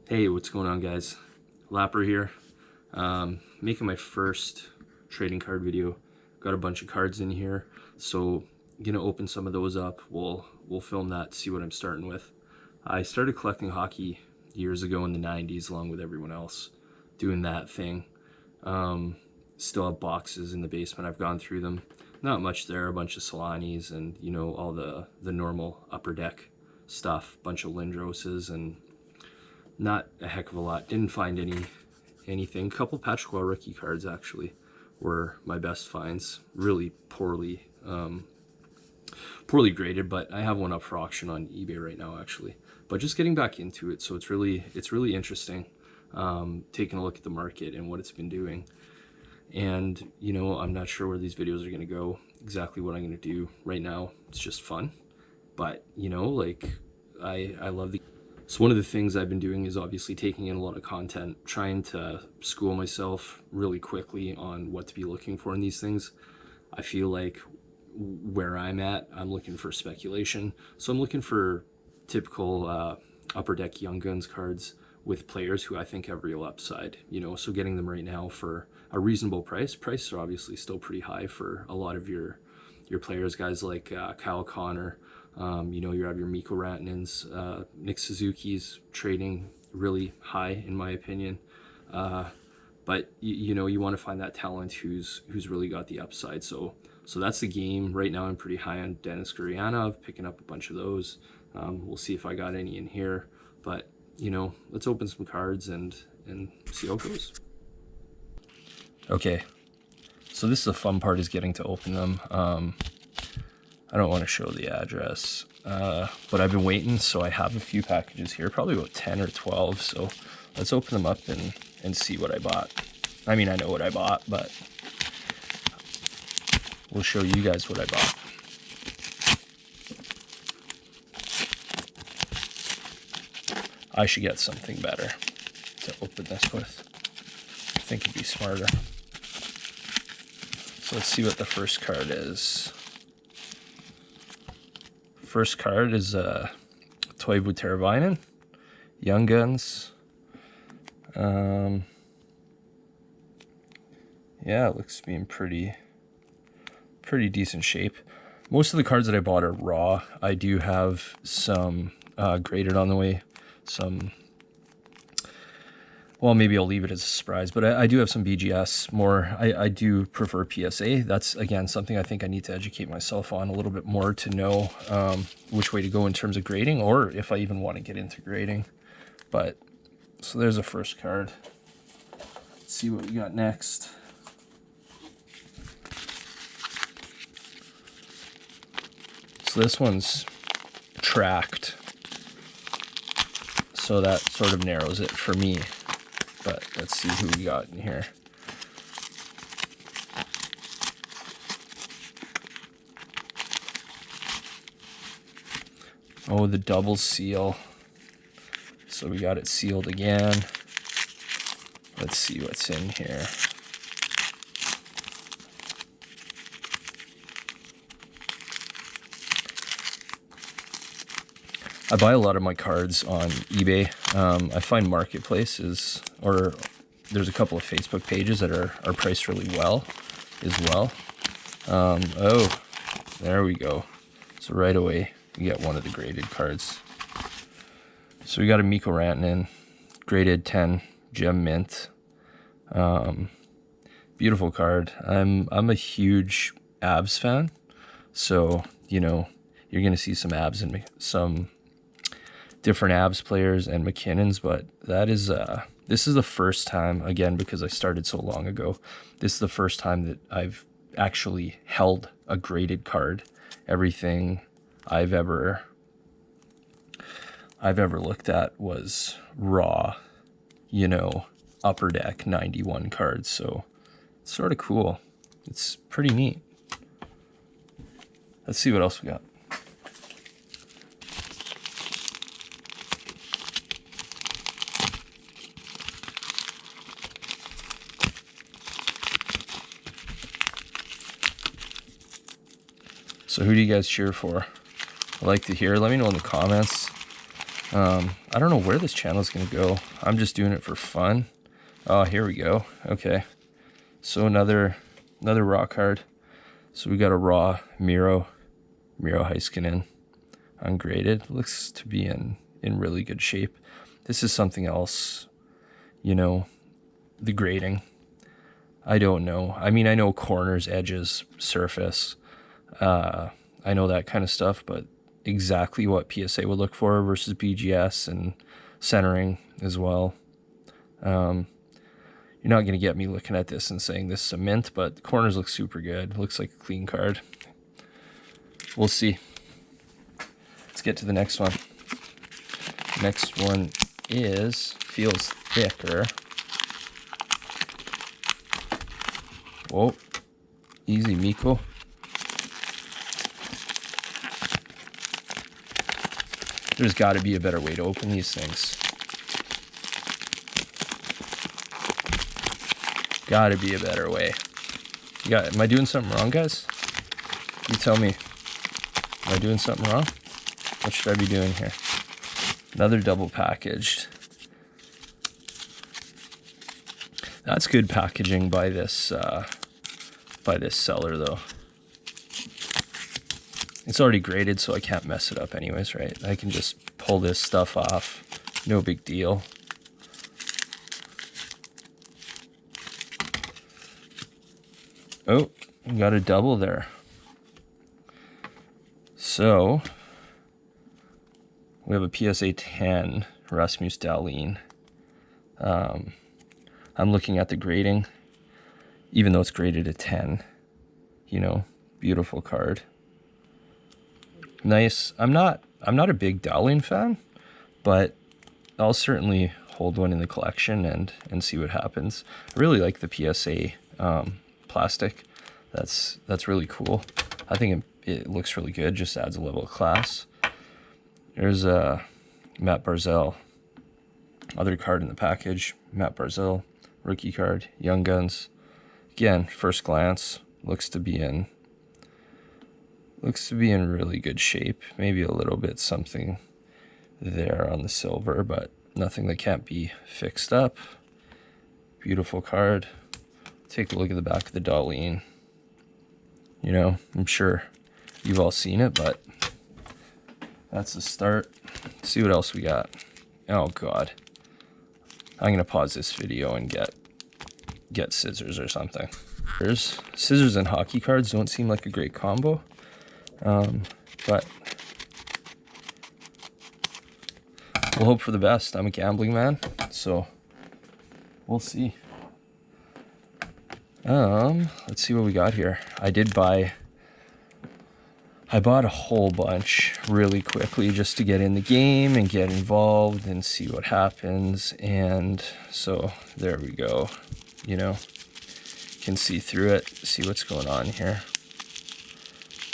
Hey, what's going on, guys? Lapper here. Making my first trading card video. Got a bunch of cards in here, so gonna open some of those up. We'll film that, see what I'm starting with. I started collecting hockey years ago in the 90s, along with everyone else doing that thing. Still have boxes in the basement. I've gone through them. Not much there. A bunch of Solanis and all the normal upper deck stuff. Bunch of Lindroses and not a heck of a lot. Didn't find anything. Couple Patrick rookie cards actually were my best finds. Really poorly graded, but I have one up for auction on eBay right now actually. But just getting back into it, so it's really interesting. Taking a look at the market and what it's been doing. And I'm not sure where these videos are going to go, exactly what I'm going to do right now. It's just fun, but like I love the. So one of the things I've been doing is obviously taking in a lot of content, trying to school myself really quickly on what to be looking for in these things. I feel like where I'm at, I'm looking for speculation. So I'm looking for typical upper deck young guns cards with players who I think have real upside, so getting them right now for a reasonable price. Prices are obviously still pretty high for a lot of your players, guys like Kyle Connor. You have your Mikko Rantanens, Nick Suzuki's trading really high in my opinion. But you want to find that talent who's really got the upside. So that's the game. Right now I'm pretty high on Denis Gurianov, picking up a bunch of those. We'll see if I got any in here, but let's open some cards and see how it goes. Okay, so this is the fun part, is getting to open them. I don't want to show the address, but I've been waiting, so I have a few packages here, probably about 10 or 12, so let's open them up and see what I bought. I mean, I know what I bought, but we'll show you guys what I bought. I should get something better to open this with. I think it'd be smarter. So let's see what the first card is. First card is Toivo Teravainen, Young Guns. Yeah, it looks to be in pretty decent shape. Most of the cards that I bought are raw. I do have some graded on the way. Well, maybe I'll leave it as a surprise, but I do have some BGS more. I do prefer PSA. That's, again, something I think I need to educate myself on a little bit more to know which way to go in terms of grading, or if I even want to get into grading. But, so there's a first card. Let's see what we got next. So this one's tracked, so that sort of narrows it for me. But let's see who we got in here. Oh, the double seal. So we got it sealed again. Let's see what's in here. I buy a lot of my cards on eBay. I find marketplaces, or there's a couple of Facebook pages that are priced really well as well. Oh, there we go. So right away, you get one of the graded cards. So we got a Mikko Rantanen, graded 10, gem mint. Beautiful card. I'm a huge abs fan, so you're gonna see some abs and some different abs players and McKinnons, but that is this is the first time, again, because I started so long ago, this is the first time that I've actually held a graded card. Everything I've ever looked at was raw, upper deck 91 cards, so it's sort of cool. It's pretty neat. Let's see what else we got. So who do you guys cheer for? I'd like to hear. Let me know in the comments. I don't know where this channel is going to go. I'm just doing it for fun. Oh, here we go. Okay. So another raw card. So we got a raw Miro Heiskanen, ungraded. Looks to be in really good shape. This is something else, you know, the grading. I don't know. I mean, I know corners, edges, surface. I know that kind of stuff, but exactly what PSA would look for versus BGS and centering as well. You're not going to get me looking at this and saying this is a mint, but the corners look super good. Looks like a clean card. We'll see. Let's get to the next one. Next one feels thicker. Whoa. Easy, Miko. There's got to be a better way to open these things. Got to be a better way. Am I doing something wrong, guys? You tell me. Am I doing something wrong? What should I be doing here? Another double packaged. That's good packaging by this seller, though. It's already graded, so I can't mess it up anyways, right? I can just pull this stuff off. No big deal. Oh, we got a double there. So, we have a PSA 10 Rasmus Dahlin. I'm looking at the grading, even though it's graded a 10. You know, beautiful card. Nice. I'm not a big Dahlin fan, but I'll certainly hold one in the collection and see what happens. I really like the PSA plastic. That's really cool. I think it looks really good. Just adds a level of class. There's Matt Barzal, other card in the package. Matt Barzal, rookie card, Young Guns. Again, first glance, looks to be in really good shape. Maybe a little bit something there on the silver, but nothing that can't be fixed up. Beautiful card. Take a look at the back of the Dahlin. You know, I'm sure you've all seen it, but that's the start. Let's see what else we got. Oh God, I'm gonna pause this video and get scissors or something. There's scissors and hockey cards don't seem like a great combo, but we'll hope for the best. I'm a gambling man, so we'll see. Let's see what we got here. I bought a whole bunch really quickly just to get in the game and get involved and see what happens. And so there we go. You know, can see through it, see what's going on here.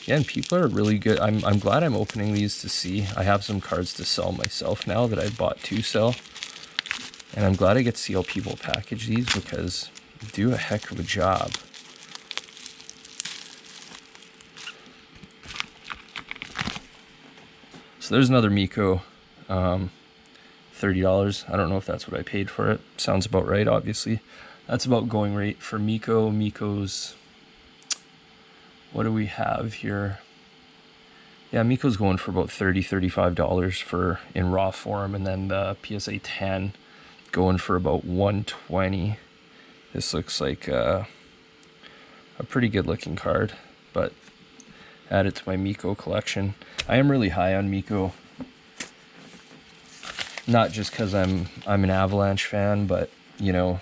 Again, people are really good. I'm glad I'm opening these to see. I have some cards to sell myself now that I bought to sell. And I'm glad I get to see how people package these because they do a heck of a job. So there's another Miko, $30. I don't know if that's what I paid for it. Sounds about right, obviously. That's about going rate for Miko. Miko's, what do we have here? Yeah, Miko's going for about $30, $35 in raw form, and then the PSA 10 going for about $120. This looks like a pretty good looking card, but add it to my Miko collection. I am really high on Miko, not just because I'm an Avalanche fan, but you know,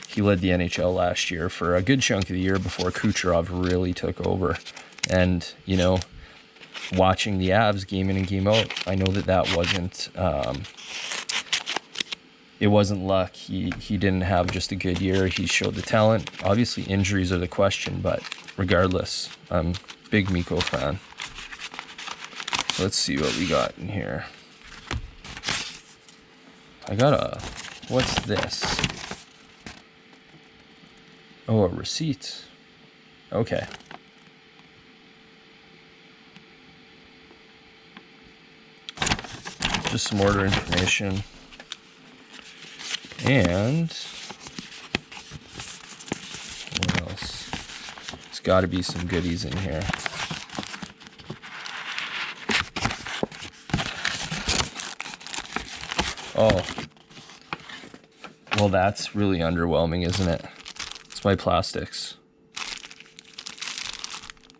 he led the NHL last year for a good chunk of the year before Kucherov really took over. And you know, watching the Avs game in and game out, I know that wasn't it wasn't luck. He didn't have just a good year. He showed the talent. Obviously injuries are the question, but regardless, I'm a big Miko fan. Let's see what we got in here. I got what's this? Oh, a receipt. Okay. just some order information. And what else? There's got to be some goodies in here. Oh, well, that's really underwhelming, isn't it? It's my plastics.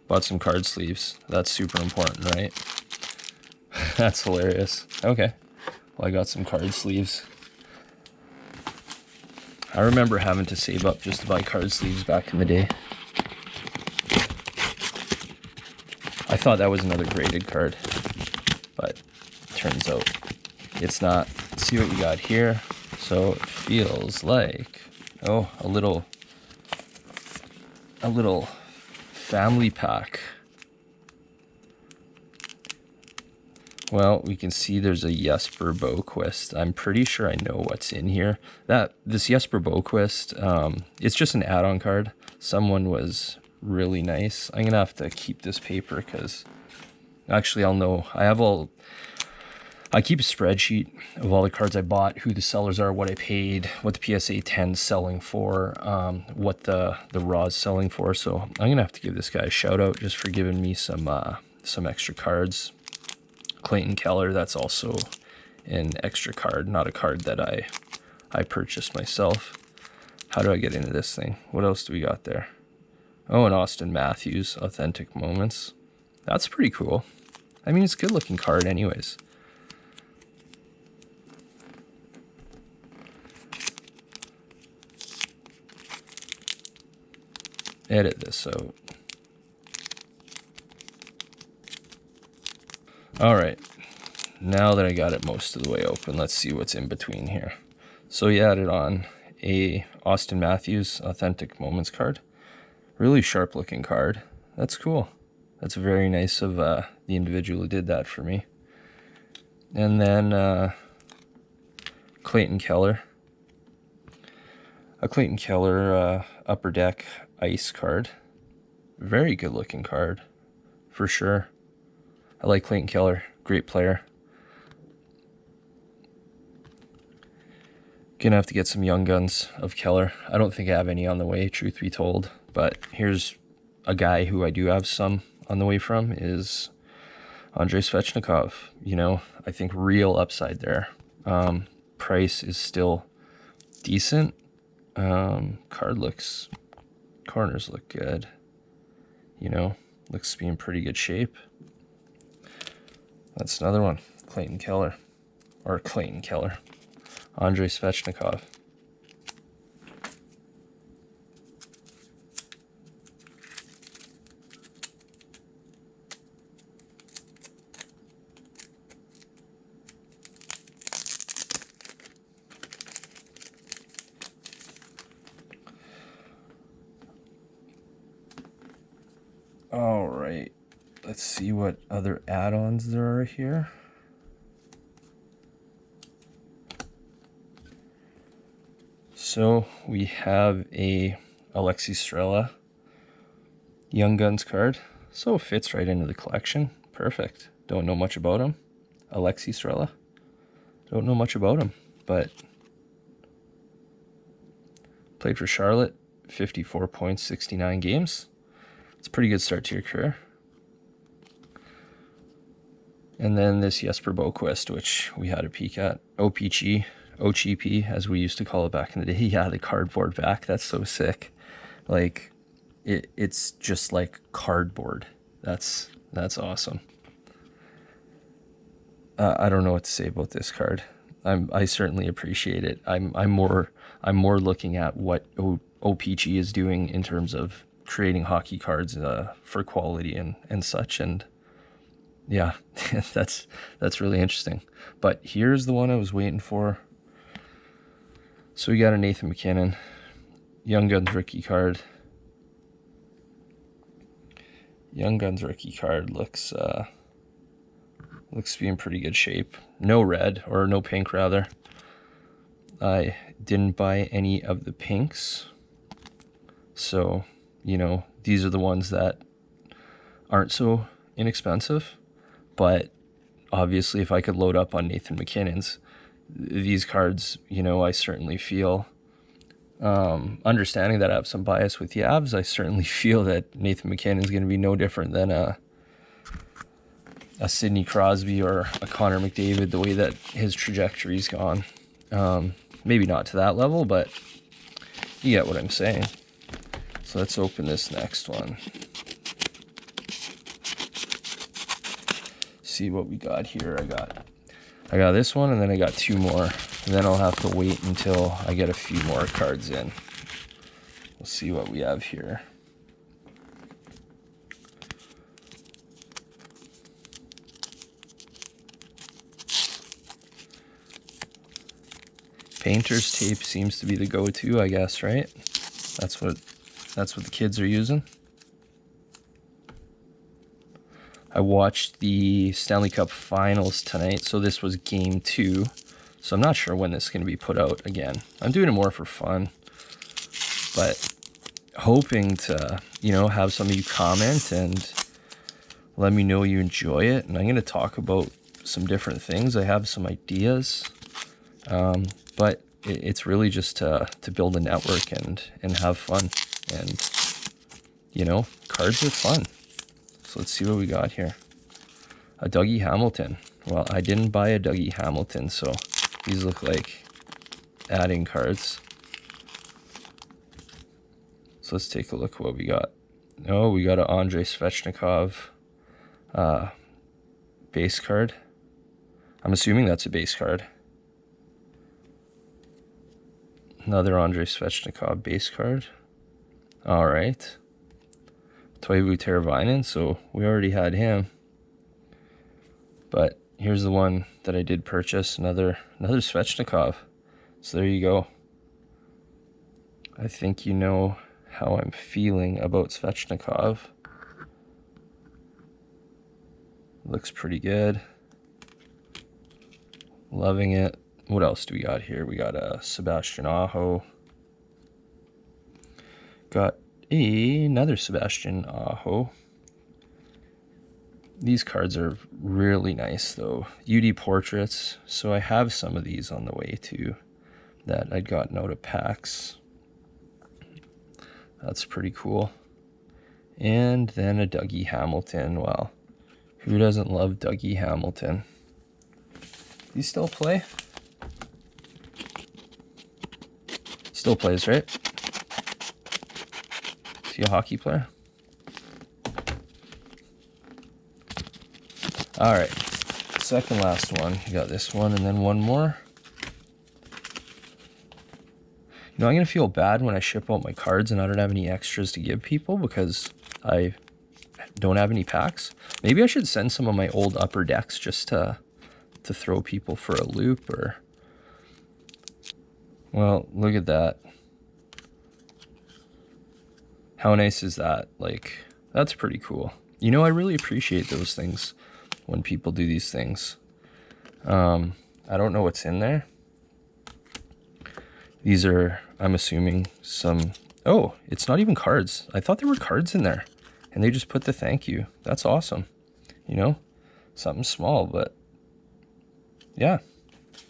Bought some card sleeves. That's super important, right? That's hilarious. Okay, well, I got some card sleeves. I remember having to save up just to buy card sleeves back in the day. I thought that was another graded card, but turns out it's not. Let's see what we got here. So it feels like, oh, a little family pack. Well, we can see there's a Jesper Boquist. I'm pretty sure I know what's in here. This Jesper Boquist, it's just an add-on card. Someone was really nice. I'm gonna have to keep this paper because actually I'll know. I keep a spreadsheet of all the cards I bought, who the sellers are, what I paid, what the PSA 10's selling for, what the raw's selling for. So I'm gonna have to give this guy a shout out just for giving me some extra cards. Clayton Keller, that's also an extra card, not a card that I purchased myself. How do I get into this thing? What else do we got there? Oh, and Austin Matthews, Authentic Moments. That's pretty cool. I mean, it's a good looking card anyways. Edit this out. All right, now that I got it most of the way open, let's see what's in between here. So he added on a Austin Matthews Authentic Moments card. Really sharp looking card. That's cool. That's very nice of the individual who did that for me. And then Clayton Keller. A Clayton Keller Upper Deck Ice card. Very good looking card, for sure. I like Clayton Keller, great player. Gonna have to get some Young Guns of Keller. I don't think I have any on the way, truth be told, but here's a guy who I do have some on the way from, is Andrei Svechnikov. You know, I think real upside there. Price is still decent. Corners look good. You know, looks to be in pretty good shape. That's another one, Clayton Keller. Andrei Svechnikov. All right, let's see what other add-ons there are here. So we have a Alexi Strela Young Guns card. So it fits right into the collection. Perfect. Don't know much about him. Alexi Strela. Don't know much about him, but played for Charlotte, 54 points, 69 games. It's a pretty good start to your career. And then this Jesper Boquist, which we had a peek at. OPP, as we used to call it back in the day. Yeah, the cardboard back. That's so sick. Like, it's just like cardboard. That's awesome. I don't know what to say about this card. I certainly appreciate it. I'm more looking at what OPG is doing in terms of creating hockey cards for quality and such, and yeah, that's really interesting. But here's the one I was waiting for. So we got a Nathan MacKinnon Young Guns rookie card. Young Guns rookie card looks to be in pretty good shape. No red, or no pink rather. I didn't buy any of the pinks, so you know, these are the ones that aren't so inexpensive, but obviously if I could load up on Nathan McKinnon's, these cards, you know, I certainly feel, understanding that I have some bias with the Avs, I certainly feel that Nathan McKinnon is going to be no different than a Sidney Crosby or a Connor McDavid, the way that his trajectory's gone. Maybe not to that level, but you get what I'm saying. So let's open this next one. See what we got here. I got this one, and then I got two more, and then I'll have to wait until I get a few more cards in. We'll see what we have here. Painter's tape seems to be the go-to, I guess, right? That's what the kids are using. I watched the Stanley Cup Finals tonight, so this was game 2. So I'm not sure when this is going to be put out again. I'm doing it more for fun, but hoping to, you know, have some of you comment and let me know you enjoy it. And I'm going to talk about some different things. I have some ideas, but it's really just to build a network and have fun. And, you know, cards are fun. So let's see what we got here. A Dougie Hamilton. Well, I didn't buy a Dougie Hamilton, so these look like adding cards. So let's take a look at what we got. Oh, we got an Andrei Svechnikov base card. I'm assuming that's a base card. Another Andrei Svechnikov base card. All right. Toivu Teravainen, so we already had him. But here's the one that I did purchase, another Svechnikov. So there you go. I think you know how I'm feeling about Svechnikov. Looks pretty good. Loving it. What else do we got here? We got a Sebastian Aho. Got another Sebastian Aho. These cards are really nice though. UD portraits. So I have some of these on the way too that I'd gotten out of packs. That's pretty cool. And then a Dougie Hamilton. Well, who doesn't love Dougie Hamilton? These still play? Still plays, right? Is he a hockey player? All right, second last one. You got this one and then one more. You know, I'm gonna feel bad when I ship out my cards and I don't have any extras to give people because I don't have any packs. Maybe I should send some of my old upper decks just to throw people for a loop. Or, well, look at that. How nice is that? Like, that's pretty cool. You know, I really appreciate those things when people do these things. I don't know what's in there. These are, I'm assuming, some... Oh, it's not even cards. I thought there were cards in there. And they just put the thank you. That's awesome. You know? Something small, but... yeah.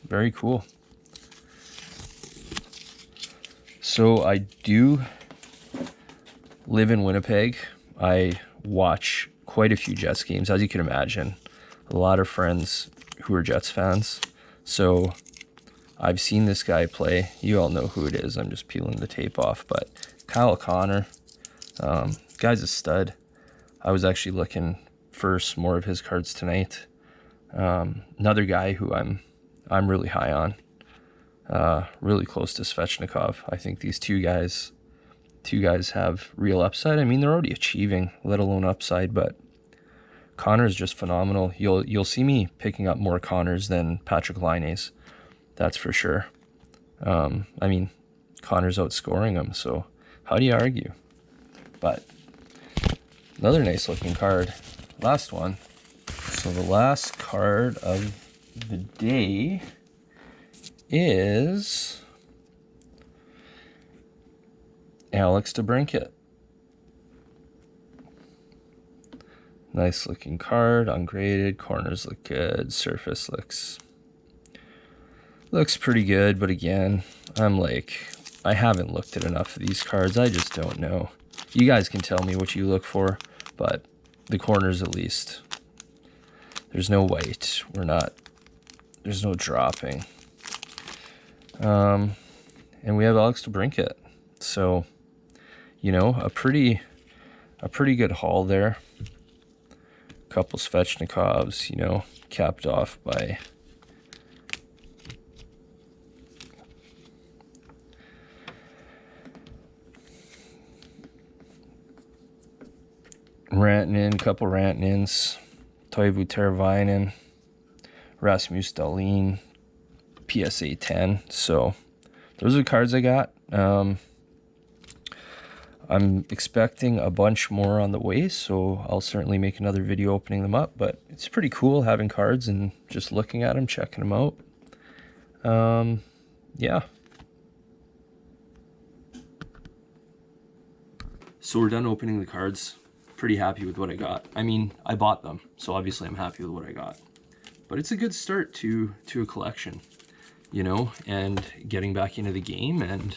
Very cool. So I do live in Winnipeg. I watch quite a few Jets games, as you can imagine. A lot of friends who are Jets fans. So I've seen this guy play. You all know who it is. I'm just peeling the tape off. But Kyle Connor, guy's a stud. I was actually looking for some more of his cards tonight. Another guy who I'm really high on. Really close to Svechnikov. I think these two guys have real upside. I mean, they're already achieving, let alone upside, but Connor's just phenomenal. You'll see me picking up more Connors than Patrick Laine's. That's for sure. I mean, Connor's outscoring him, so how do you argue? But another nice looking card. Last one. So the last card of the day is Alex DeBrincat. Nice looking card, ungraded, corners look good, surface looks pretty good, but again, I haven't looked at enough of these cards. I just don't know. You guys can tell me what you look for, but the corners at least. There's no white. There's no dropping. And we have Alex DeBrincat. So, you know, a pretty good haul there. Couple Svechnikovs, you know, capped off by Rantanen, couple Rantanens, Toivu Teravainen, Rasmus Dahlin, PSA 10. So those are the cards I got. I'm expecting a bunch more on the way, so I'll certainly make another video opening them up, but it's pretty cool having cards and just looking at them, checking them out. Yeah. So we're done opening the cards. Pretty happy with what I got. I mean, I bought them, so obviously I'm happy with what I got. But it's a good start to a collection, you know, and getting back into the game. And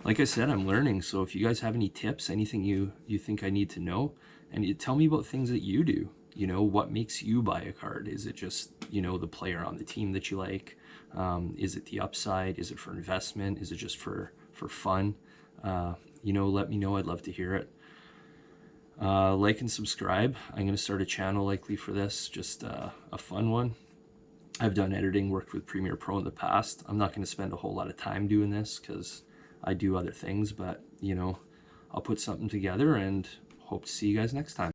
like I said, I'm learning. So if you guys have any tips, anything you think I need to know, and you tell me about things that you do, you know, what makes you buy a card? Is it just, you know, the player on the team that you like? Is it the upside? Is it for investment? Is it just for fun? You know, let me know. I'd love to hear it. Like and subscribe. I'm going to start a channel likely for this, just a fun one. I've done editing, worked with Premiere Pro in the past. I'm not going to spend a whole lot of time doing this because I do other things, but, you know, I'll put something together and hope to see you guys next time.